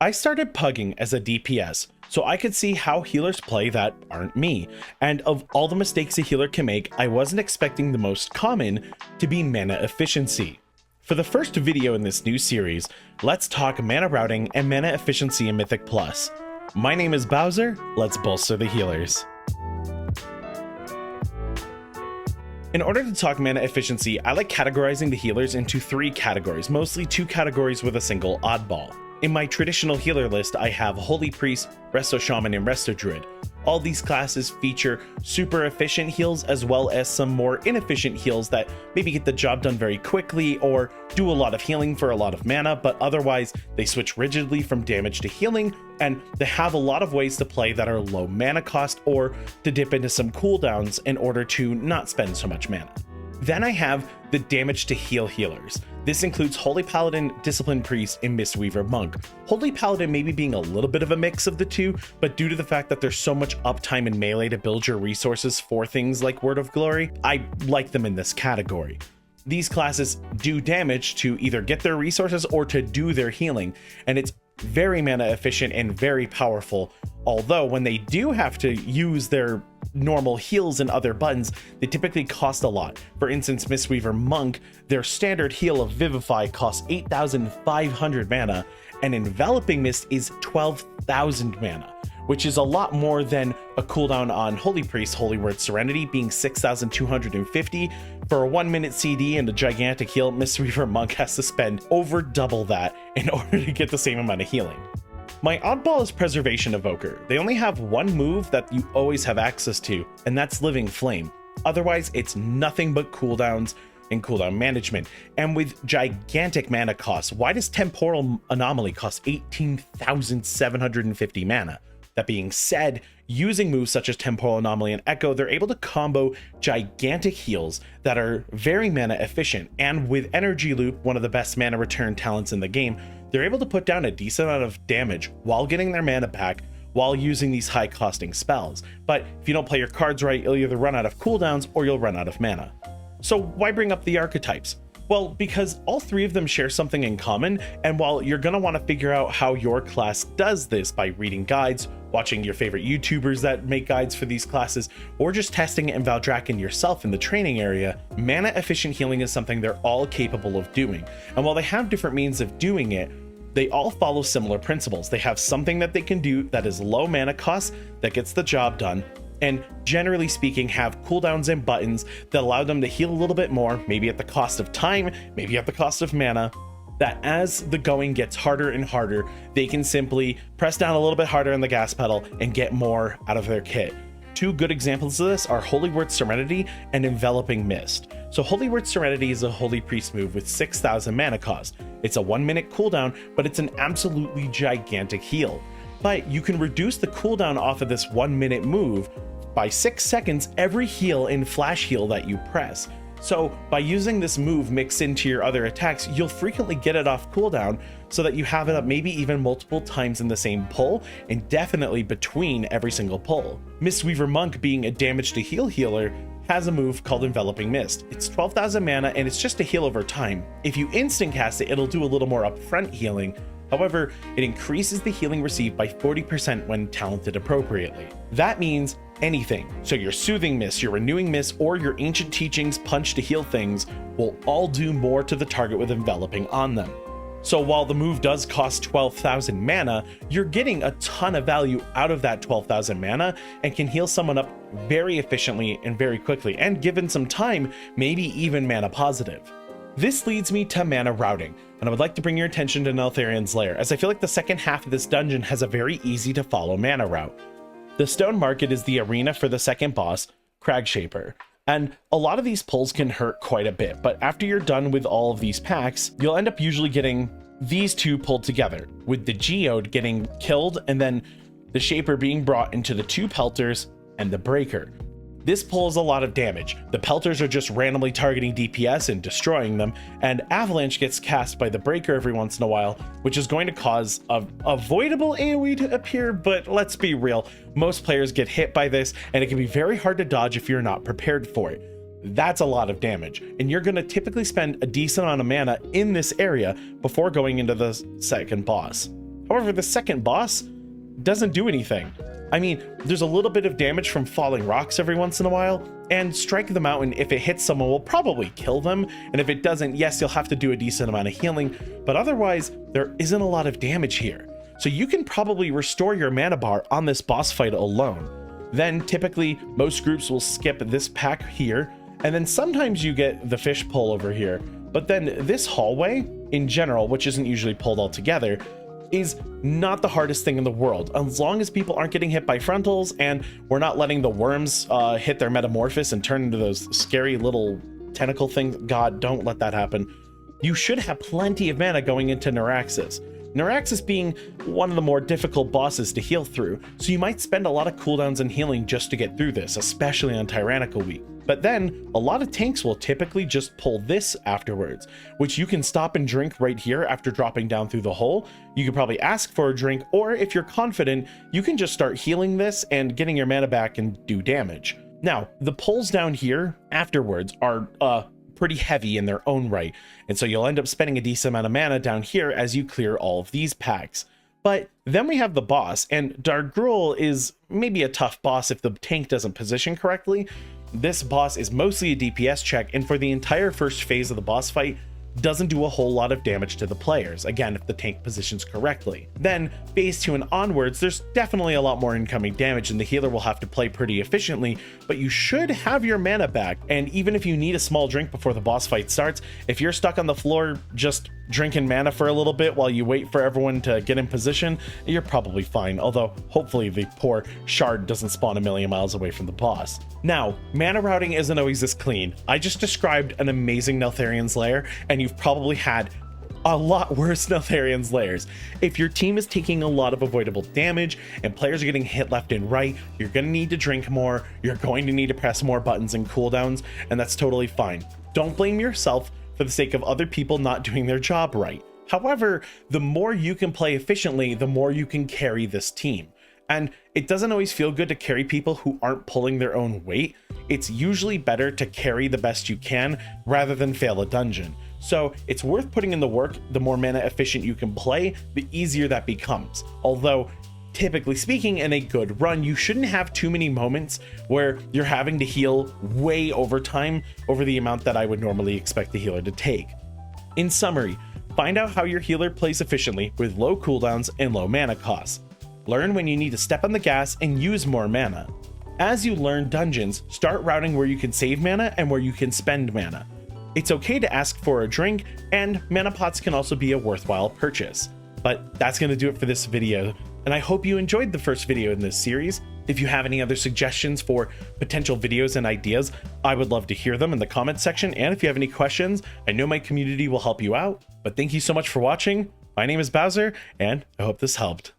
I started pugging as a DPS, so I could see how healers play that aren't me, and of all the mistakes a healer can make, I wasn't expecting the most common to be mana efficiency. For the first video in this new series, let's talk mana routing and mana efficiency in Mythic Plus. My name is Bowser, let's bolster the healers. In order to talk mana efficiency, I like categorizing the healers into 3 categories, mostly 2 categories with a single oddball. In my traditional healer list, I have Holy Priest, Resto Shaman, and Resto Druid. All these classes feature super efficient heals as well as some more inefficient heals that maybe get the job done very quickly or do a lot of healing for a lot of mana, but otherwise they switch rigidly from damage to healing, and they have a lot of ways to play that are low mana cost or to dip into some cooldowns in order to not spend so much mana. Then I have the damage to heal healers. This includes Holy Paladin, Disciplined Priest, and Mistweaver Monk. Holy Paladin maybe being a little bit of a mix of the two, but due to the fact that there's so much uptime in melee to build your resources for things like Word of Glory, I like them in this category. These classes do damage to either get their resources or to do their healing, and it's very mana efficient and very powerful, although when they do have to use their normal heals and other buttons, they typically cost a lot. For instance, Mistweaver Monk, their standard heal of Vivify costs 8,500 mana, and Enveloping Mist is 12,000 mana, which is a lot more than a cooldown on Holy Priest, Holy Word Serenity being 6,250. For a 1-minute CD and a gigantic heal, Mistweaver Monk has to spend over double that in order to get the same amount of healing. My oddball is Preservation Evoker. They only have one move that you always have access to, and that's Living Flame. Otherwise, it's nothing but cooldowns and cooldown management. And with gigantic mana costs, why does Temporal Anomaly cost 18,750 mana? That being said, using moves such as Temporal Anomaly and Echo, they're able to combo gigantic heals that are very mana efficient, and with Energy Loop, one of the best mana return talents in the game, they're able to put down a decent amount of damage while getting their mana back while using these high costing spells. But if you don't play your cards right, you'll either run out of cooldowns or you'll run out of mana. So why bring up the archetypes? Well, because all 3 of them share something in common, and while you're going to want to figure out how your class does this by reading guides, watching your favorite YouTubers that make guides for these classes, or just testing it in Valdrakken yourself in the training area, mana efficient healing is something they're all capable of doing. And while they have different means of doing it, they all follow similar principles. They have something that they can do that is low mana cost that gets the job done, and generally speaking have cooldowns and buttons that allow them to heal a little bit more, maybe at the cost of time, maybe at the cost of mana, that as the going gets harder and harder, they can simply press down a little bit harder on the gas pedal and get more out of their kit. 2 good examples of this are Holy Word Serenity and Enveloping Mist. So Holy Word Serenity is a Holy Priest move with 6,000 mana cost. It's a 1-minute cooldown, but it's an absolutely gigantic heal. But you can reduce the cooldown off of this 1-minute move by 6 seconds every heal and flash heal that you press. So by using this move mixed into your other attacks, you'll frequently get it off cooldown so that you have it up maybe even multiple times in the same pull, and definitely between every single pull. Mistweaver Monk, being a damage to heal healer, has a move called Enveloping Mist. It's 12,000 mana and it's just a heal over time. If you instant cast it, it'll do a little more upfront healing. However, it increases the healing received by 40% when talented appropriately. That means anything. So your Soothing Mist, your Renewing Mist, or your Ancient Teachings Punch to heal things will all do more to the target with enveloping on them. So while the move does cost 12,000 mana, you're getting a ton of value out of that 12,000 mana and can heal someone up very efficiently and very quickly, and given some time, maybe even mana positive. This leads me to mana routing, and I would like to bring your attention to Neltharion's Lair, as I feel like the second half of this dungeon has a very easy to follow mana route. The Stone Market is the arena for the second boss, Cragshaper, and a lot of these pulls can hurt quite a bit, but after you're done with all of these packs, you'll end up usually getting these 2 pulled together, with the Geode getting killed and then the Shaper being brought into the 2 Pelters and the Breaker. This pulls a lot of damage. The Pelters are just randomly targeting DPS and destroying them, and Avalanche gets cast by the Breaker every once in a while, which is going to cause a avoidable AoE to appear, but let's be real, most players get hit by this, and it can be very hard to dodge if you're not prepared for it. That's a lot of damage, and you're going to typically spend a decent amount of mana in this area before going into the second boss. However, the second boss doesn't do anything. I mean, there's a little bit of damage from falling rocks every once in a while, and Strike the Mountain, if it hits someone, will probably kill them, and if it doesn't, yes, you'll have to do a decent amount of healing, but otherwise, there isn't a lot of damage here. So you can probably restore your mana bar on this boss fight alone. Then, typically, most groups will skip this pack here, and then sometimes you get the fish pull over here, but then this hallway, in general, which isn't usually pulled all together, is not the hardest thing in the world, as long as people aren't getting hit by frontals and we're not letting the worms hit their metamorphosis and turn into those scary little tentacle things. God, don't let that happen. You should have plenty of mana going into Neuraxis. Neuraxis being one of the more difficult bosses to heal through, so you might spend a lot of cooldowns and healing just to get through this, especially on Tyrannical Week. But then, a lot of tanks will typically just pull this afterwards, which you can stop and drink right here after dropping down through the hole. You could probably ask for a drink, or if you're confident, you can just start healing this and getting your mana back and do damage. Now, the pulls down here afterwards are pretty heavy in their own right, and so you'll end up spending a decent amount of mana down here as you clear all of these packs. But then we have the boss, and Dargruel is maybe a tough boss if the tank doesn't position correctly. This boss is mostly a DPS check, and for the entire first phase of the boss fight, doesn't do a whole lot of damage to the players, again, if the tank positions correctly. Then, phase 2 and onwards, there's definitely a lot more incoming damage, and the healer will have to play pretty efficiently, but you should have your mana back, and even if you need a small drink before the boss fight starts, if you're stuck on the floor just drinking mana for a little bit while you wait for everyone to get in position, you're probably fine, although hopefully the poor shard doesn't spawn a million miles away from the boss. Now, mana routing isn't always this clean. I just described an amazing Neltharian's Lair, and you've probably had a lot worse Neltharian's Lairs. If your team is taking a lot of avoidable damage and players are getting hit left and right, you're going to need to drink more, you're going to need to press more buttons and cooldowns, and that's totally fine. Don't blame yourself for the sake of other people not doing their job right. However, the more you can play efficiently, the more you can carry this team. And it doesn't always feel good to carry people who aren't pulling their own weight. It's usually better to carry the best you can rather than fail a dungeon. So it's worth putting in the work. The more mana efficient you can play, the easier that becomes. Although, typically speaking, in a good run, you shouldn't have too many moments where you're having to heal way over time over the amount that I would normally expect the healer to take. In summary, find out how your healer plays efficiently with low cooldowns and low mana costs. Learn when you need to step on the gas and use more mana. As you learn dungeons, start routing where you can save mana and where you can spend mana. It's okay to ask for a drink, and mana pots can also be a worthwhile purchase. But that's going to do it for this video, and I hope you enjoyed the first video in this series. If you have any other suggestions for potential videos and ideas, I would love to hear them in the comments section, and if you have any questions, I know my community will help you out. But thank you so much for watching. My name is Bowser, and I hope this helped.